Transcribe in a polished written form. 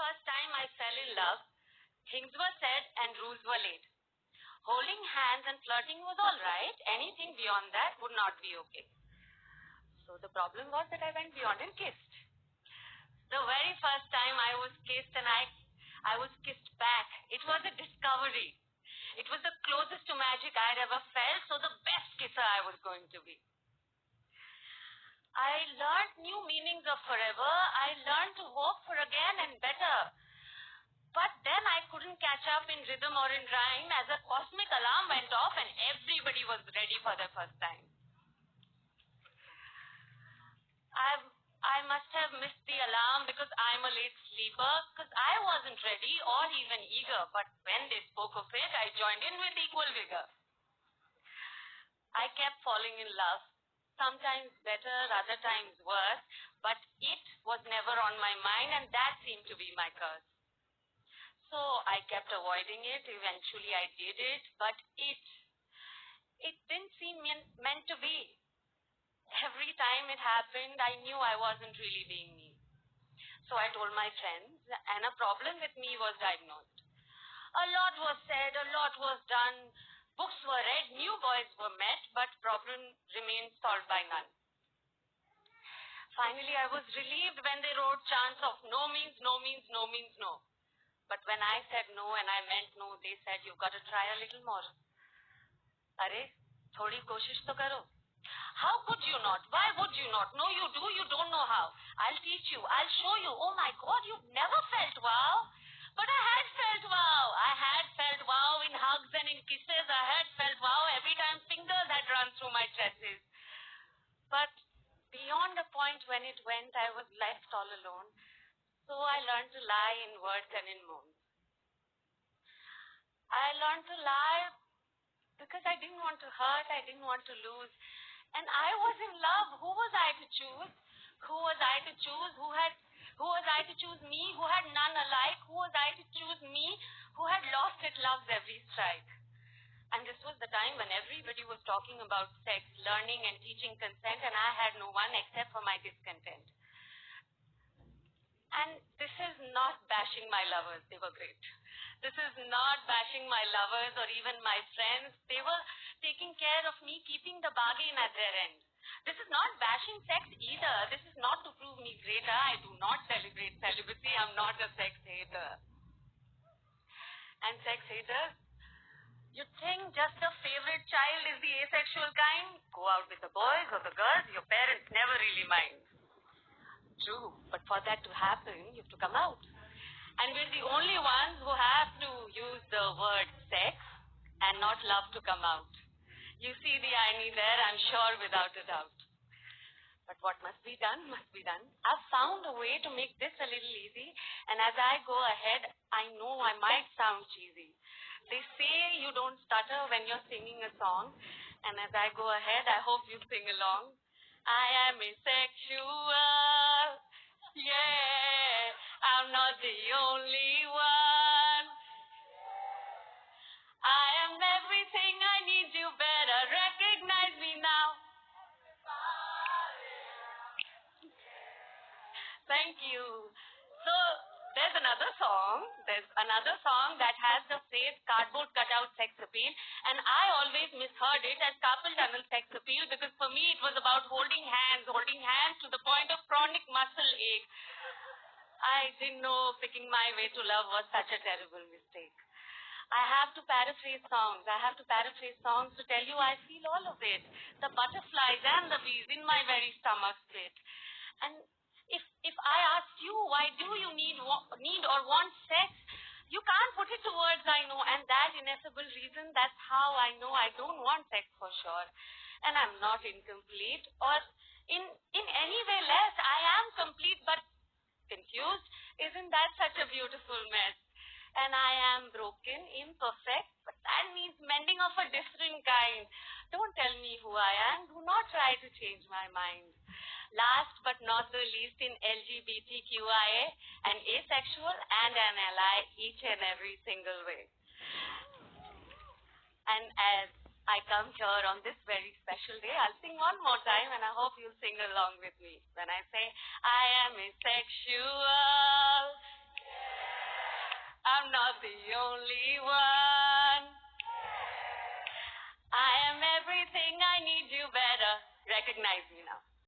first time I fell in love, things were said and rules were laid. Holding hands and flirting was all right. Anything beyond that would not be okay. So the problem was that I went beyond and kissed. The very first time I was kissed and I was kissed back, it was a discovery. It was the closest to magic I'd ever felt, so the best kisser I was going to be. I learned new meanings of forever. I learned to hope for again and better. But then I couldn't catch up in rhythm or in rhyme as a cosmic alarm went off and everybody was ready for their first time. I must have missed the alarm because I'm a late sleeper, because I wasn't ready or even eager. But when they spoke of it, I joined in with equal vigor. I kept falling in love. Sometimes better, other times worse, but it was never on my mind and that seemed to be my curse. So I kept avoiding it. Eventually I did it, but it didn't seem meant to be. Every time it happened, I knew I wasn't really being me. So I told my friends, and a problem with me was diagnosed. A lot was said, a lot was done, books were read, new boys were met, but problem remained solved by none. Finally, I was relieved when they wrote chants of no means no means no means no. But when I said no and I meant no, they said, you've got to try a little more. Arey, thodi koshish to karo. How could you not? Why would you not? No, you do. You don't know how. I'll teach you. I'll show you. Oh my God, you've never felt wow. But I had felt wow. I had felt wow in hugs and in kisses. I had felt wow every time fingers had run through my tresses. But beyond the point when it went, I was left all alone. So I learned to lie in words and in moans. I learned to lie because I didn't want to hurt. I didn't want to lose. And I was in love. Who was I to choose? Who was I to choose? Who was I to choose me, who had none alike? Who was I to choose me, who had lost at love's every strike? And this was the time when everybody was talking about sex, learning and teaching consent, and I had no one except for my discontent. And this is not bashing my lovers. They were great. This is not bashing my lovers or even my friends. They were taking care of me, keeping the bargain at their end. This is not bashing sex either. This is not to prove me greater. I do not celebrate celibacy. I'm not a sex hater. And sex haters, you think just a favorite child is the asexual kind? Go out with the boys or the girls, your parents never really mind. True, but for that to happen, you have to come out. And we're the only ones who have to use the word sex and not love to come out. You see the irony there, I'm sure, without a doubt. But what must be done, must be done. I've found a way to make this a little easy, and as I go ahead, I know I might sound cheesy. They say you don't stutter when you're singing a song, and as I go ahead, I hope you sing along. I am asexual, yeah, I'm not the only one. I am everything I need, you better recognize me now. Thank you. So, there's another song that has the phrase cardboard cutout sex appeal, and I always misheard it as carpal tunnel sex appeal because for me it was about holding hands to the point of chronic muscle ache. I didn't know picking my way to love was such a terrible mistake. I have to paraphrase songs to tell you I feel all of it. The butterflies and the bees in my very stomach pit. And if I ask you, why do you need or want sex? You can't put it to words, I know, and that ineffable reason, that's how I know I don't want sex for sure. And I'm not incomplete or in any way less. I am complete but confused. Isn't that such a beautiful mess? And I am broken, imperfect, but that means mending of a different kind. Don't tell me who I am. Do not try to change my mind. Last but not the least, in LGBTQIA, an asexual and an ally each and every single way. And as I come here on this very special day, I'll sing one more time and I hope you'll sing along with me when I say, I am asexual. I'm not the only one. I am everything, I need you better. Recognize me now.